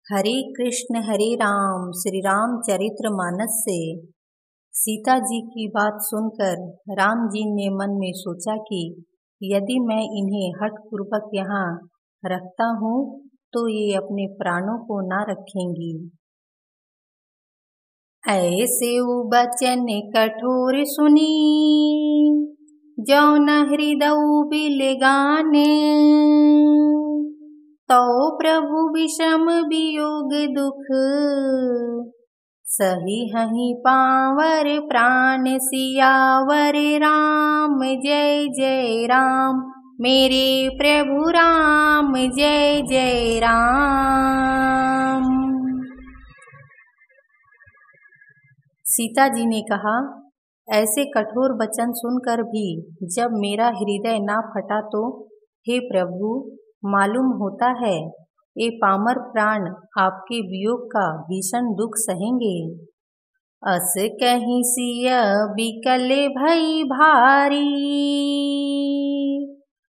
हरे कृष्ण हरे राम श्री राम चरित्र मानस से सीता जी की बात सुनकर राम जी ने मन में सोचा कि यदि मैं इन्हें हठपूर्वक यहाँ रखता हूँ तो ये अपने प्राणों को ना रखेंगी। ऐसे वचन कठोर सुनी जौन हृदय बिलगाने तो प्रभु विषम वियोग दुख सही हहि पावर प्राण सियावर राम जय जय राम मेरे प्रभु राम जय जय राम। सीता जी ने कहा, ऐसे कठोर वचन सुनकर भी जब मेरा हृदय ना फटा तो हे प्रभु, मालूम होता है ये पामर प्राण आपके वियोग का भीषण दुख सहेंगे। अस कहीं सिय बिकल भई भारी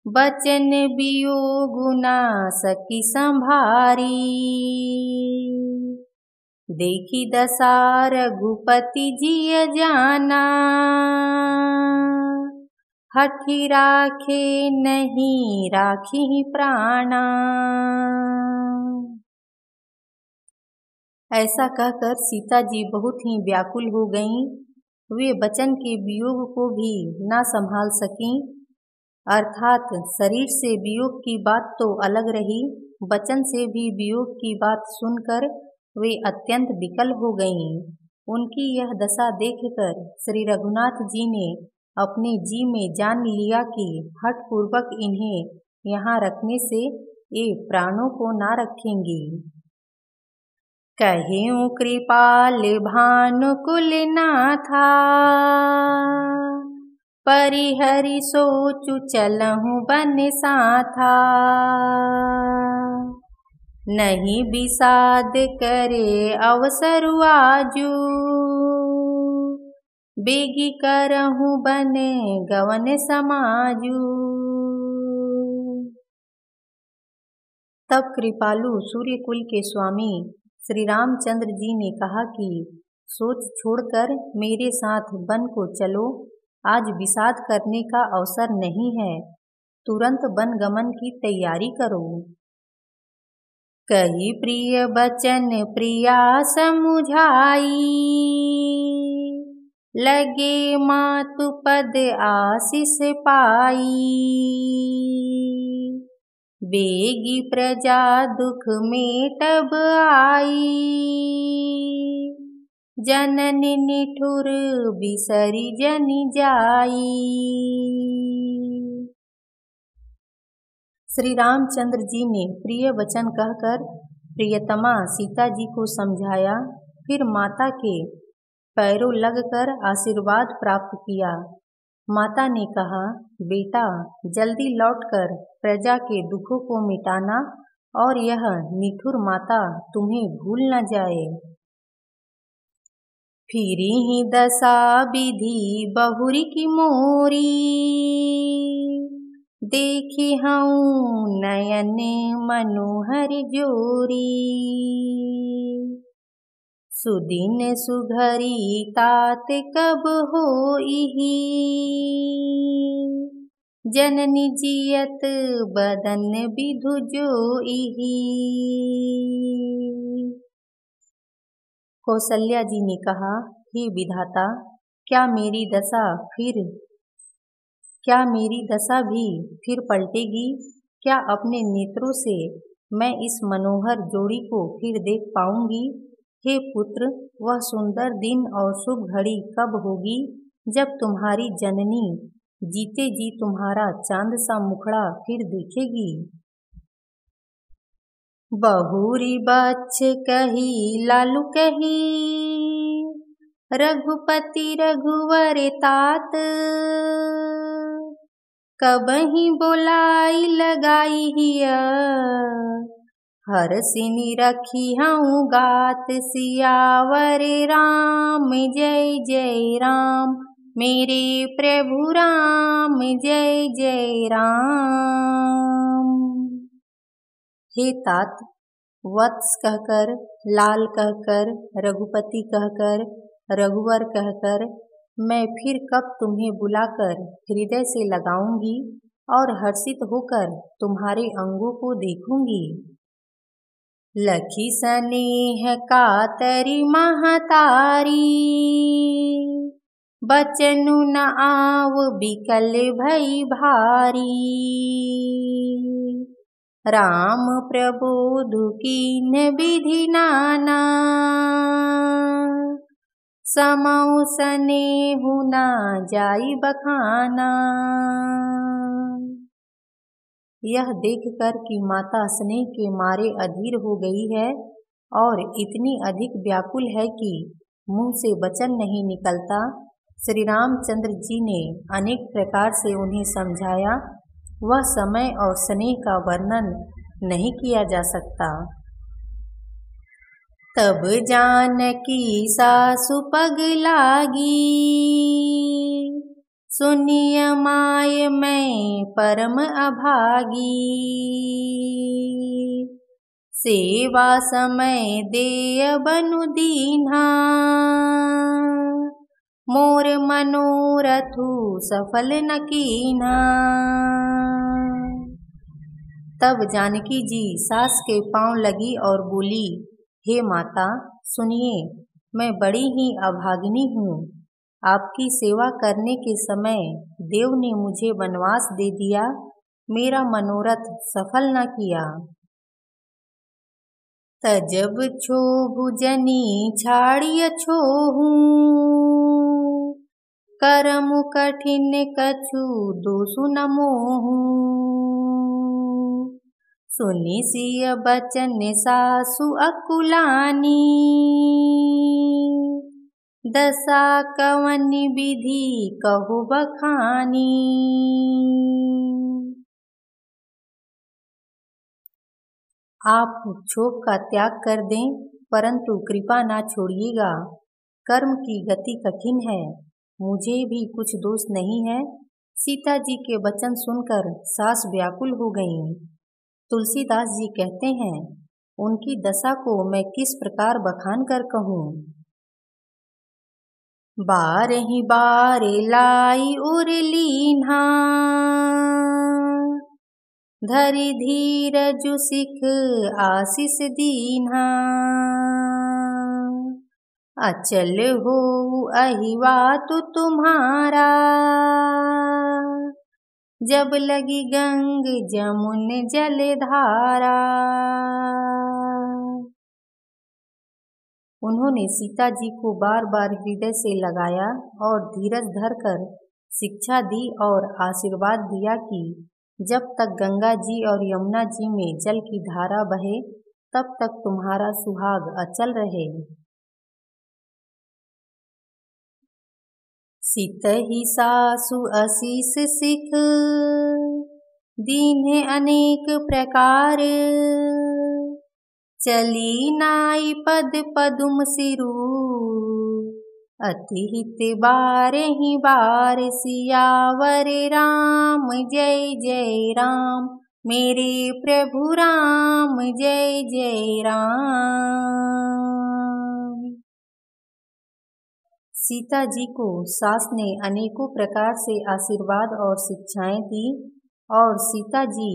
बचन वियोग ना सकी संभारी देखी दशा रघुपति जिय जाना हठी राखे नहीं राखी प्राणा। ऐसा कहकर सीता जी बहुत ही व्याकुल हो गईं। वे बचन के वियोग को भी ना संभाल सकीं। अर्थात शरीर से वियोग की बात तो अलग रही, बचन से भी वियोग की बात सुनकर वे अत्यंत विकल हो गईं। उनकी यह दशा देखकर श्री रघुनाथ जी ने अपने जी में जान लिया कि हठपूर्वक इन्हें यहाँ रखने से ये प्राणों को ना रखेंगी। कहियो कृपाल भानुकुल नाथा परिहरि सोचु चलहु बन साथा नहीं विषाद करे अवसर आजू बेगी करहु बने गवन समाजू। तब कृपालु सूर्यकुल के स्वामी श्री रामचंद्र जी ने कहा कि सोच छोड़कर मेरे साथ वन को चलो, आज विषाद करने का अवसर नहीं है, तुरंत वन गमन की तैयारी करो। कही प्रिय बचन प्रिया समुझाई लगे मातु पद आशीष पाई बेगी प्रजा दुख में तब आई जननी निठुर बिसरी जनि जाई। श्री रामचंद्र जी ने प्रिय वचन कहकर प्रियतमा सीता जी को समझाया, फिर माता के पैरों लगकर आशीर्वाद प्राप्त किया। माता ने कहा, बेटा जल्दी लौटकर प्रजा के दुखों को मिटाना और यह निठुर माता तुम्हें भूल न जाए। फिरी ही दशा विधि बहुरी की मोरी देखी हूँ नयन मनोहर जोरी सुदिन सुघरी तात कब होइही जननी जियत बदन विधु जोइही। कौशल्या जी ने कहा, हे विधाता, क्या मेरी दशा भी फिर पलटेगी? क्या अपने नेत्रों से मैं इस मनोहर जोड़ी को फिर देख पाऊंगी? हे पुत्र, वह सुंदर दिन और शुभ घड़ी कब होगी जब तुम्हारी जननी जीते जी तुम्हारा चांद सा मुखड़ा फिर देखेगी? बहुरी बच्छ कही लालू कही रघुपति रघुवर तात कबही बोलाई लगाई हिया हर सिनी रखी हूँ गात सियावर राम जय जय राम मेरे प्रभु राम जय जय राम। हे तात, वत्स कहकर, लाल कहकर, रघुपति कहकर, रघुवर कहकर मैं फिर कब तुम्हें बुलाकर हृदय से लगाऊंगी और हर्षित होकर तुम्हारे अंगों को देखूंगी। लखी स्नेह कातरी महतारी, बचनु न आव बिकल भई भारी। राम प्रबोध कीन विधि नाना, समौ स्नेहु न जाई बखाना। यह देखकर कि माता स्नेह के मारे अधीर हो गई है और इतनी अधिक व्याकुल है कि मुंह से वचन नहीं निकलता, श्री रामचंद्र जी ने अनेक प्रकार से उन्हें समझाया। वह समय और स्नेह का वर्णन नहीं किया जा सकता। तब जानकी सासु पग लागी, सुनिय माय मैं परम अभागी। सेवा समय देय बनु दीन्हा, मोर मनोरथु सफल न कीन्हा। तब जानकी जी सास के पांव लगी और बोली, हे माता सुनिए, मैं बड़ी ही अभागिनी हूँ। आपकी सेवा करने के समय देव ने मुझे वनवास दे दिया, मेरा मनोरथ सफल न किया। तजब छोभु जनी छाड़िय छोहूँ, करम कठिन कछु दोषु न मोहूँ। सुनि सिय बचन सासु अकुलानी, दशा कवन विधि कहु बखानी। आप क्षोभ का त्याग कर दें, परंतु कृपा ना छोड़िएगा। कर्म की गति कठिन है, मुझे भी कुछ दोष नहीं है। सीता जी के वचन सुनकर सास व्याकुल हो गईं। तुलसीदास जी कहते हैं, उनकी दशा को मैं किस प्रकार बखान कर कहूँ। बार ही बार लाई उर लीन्हा, धरि धीरजु सिख आशीष दीन्हा। अचल हो अहिवातु तुम्हारा, जब लगी गंग जमुन जलधारा। उन्होंने सीता जी को बार बार हृदय से लगाया और धीरज धरकर शिक्षा दी और आशीर्वाद दिया कि जब तक गंगा जी और यमुना जी में जल की धारा बहे, तब तक तुम्हारा सुहाग अचल रहे। सितहि सासु आशीष सिख, दीन्हे अनेक प्रकार। चली नाई पद पदुम सिरु, अति हित बारहि बार। सियावर राम जय जय राम, मेरे प्रभु राम जय जय राम। सीता जी को सास ने अनेकों प्रकार से आशीर्वाद और शिक्षाएं दी और सीता जी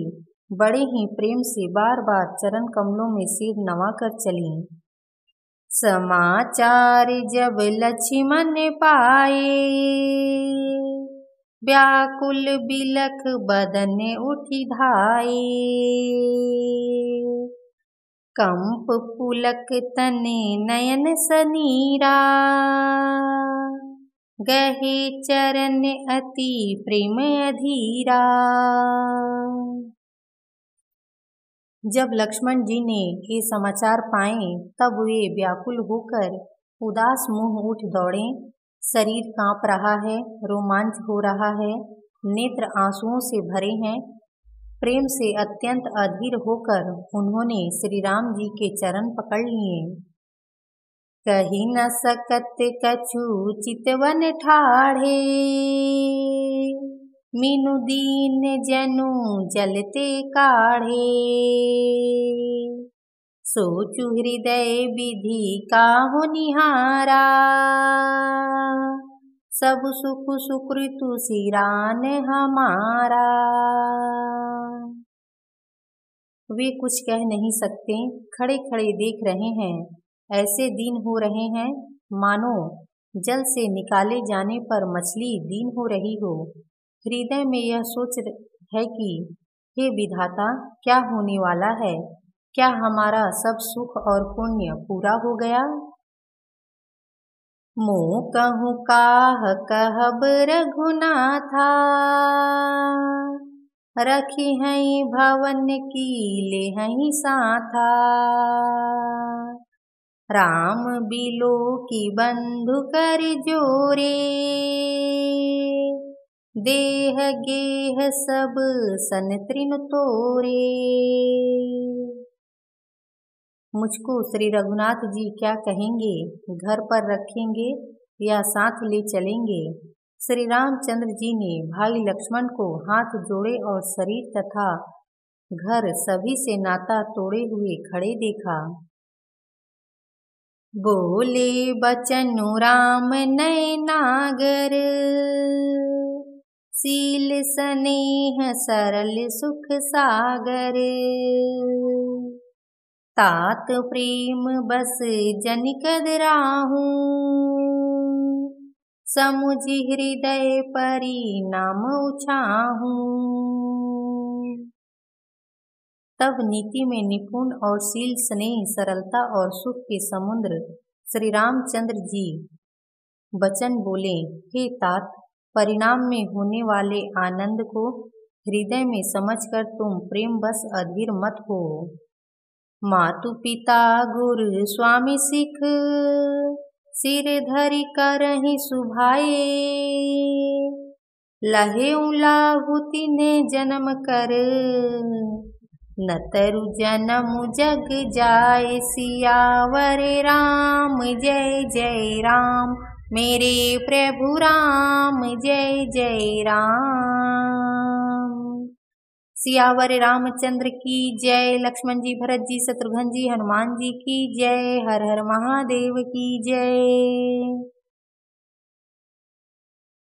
बड़े ही प्रेम से बार बार चरण कमलों में सिर नवाकर चलीं। समाचार जब लक्ष्मण पाए, व्याकुल बिलख बदन उठि धाये। कंप पुलक तने नयन सनीरा, गहे चरण अति प्रेम अधीरा। जब लक्ष्मण जी ने ये समाचार पाए, तब वे व्याकुल होकर उदास मुंह उठ दौड़े। शरीर कांप रहा है, रोमांच हो रहा है, नेत्र आंसुओं से भरे हैं। प्रेम से अत्यंत अधीर होकर उन्होंने श्री राम जी के चरण पकड़ लिए। कही न सकत कछु चितवन ठाढ़े, मीनु दीन जनु जलते काढ़े। सोचु हृदय विधि काहु निहारा, सब सुख सुकृतु सिरान हमारा। वे कुछ कह नहीं सकते, खड़े खड़े देख रहे हैं। ऐसे दिन हो रहे हैं मानो जल से निकाले जाने पर मछली दीन हो रही हो। हृदय में यह सोच है कि हे विधाता, क्या होने वाला है? क्या हमारा सब सुख और पुण्य पूरा हो गया? मोह कहूँ काह कहब रघुनाथा, रखी हई भवन की ले हई साथा। राम बिलो की बंधु कर जोरे, देह गेह सब सन तृण तोरे। मुझको श्री रघुनाथ जी क्या कहेंगे? घर पर रखेंगे या साथ ले चलेंगे? श्री रामचंद्र जी ने भाई लक्ष्मण को हाथ जोड़े और शरीर तथा घर सभी से नाता तोड़े हुए खड़े देखा। बोले बचनु राम नयनागर, सील स्नेह सरल सुख सागर। तात प्रेम बस जन कदराहूँ, समुझि हृदय परिणाम उछाहूँ। तब नीति में निपुण और शील स्नेह सरलता और सुख के समुद्र श्री रामचंद्र जी वचन बोले, हे तात, परिणाम में होने वाले आनंद को हृदय में समझकर तुम प्रेम बस अधीर मत हो। मातु पिता गुरु स्वामी सिख, सिर धरि करहि सुभाए। लहे लाहु तिन्हे जन्म कर, न तरु जन्म जग जाए। सियावर राम जय जय राम, मेरे प्रभु राम जय जय राम। सियावर रामचंद्र की जय। लक्ष्मण जी, भरत जी, शत्रुघ्न जी, हनुमान जी की जय। हर हर महादेव की जय।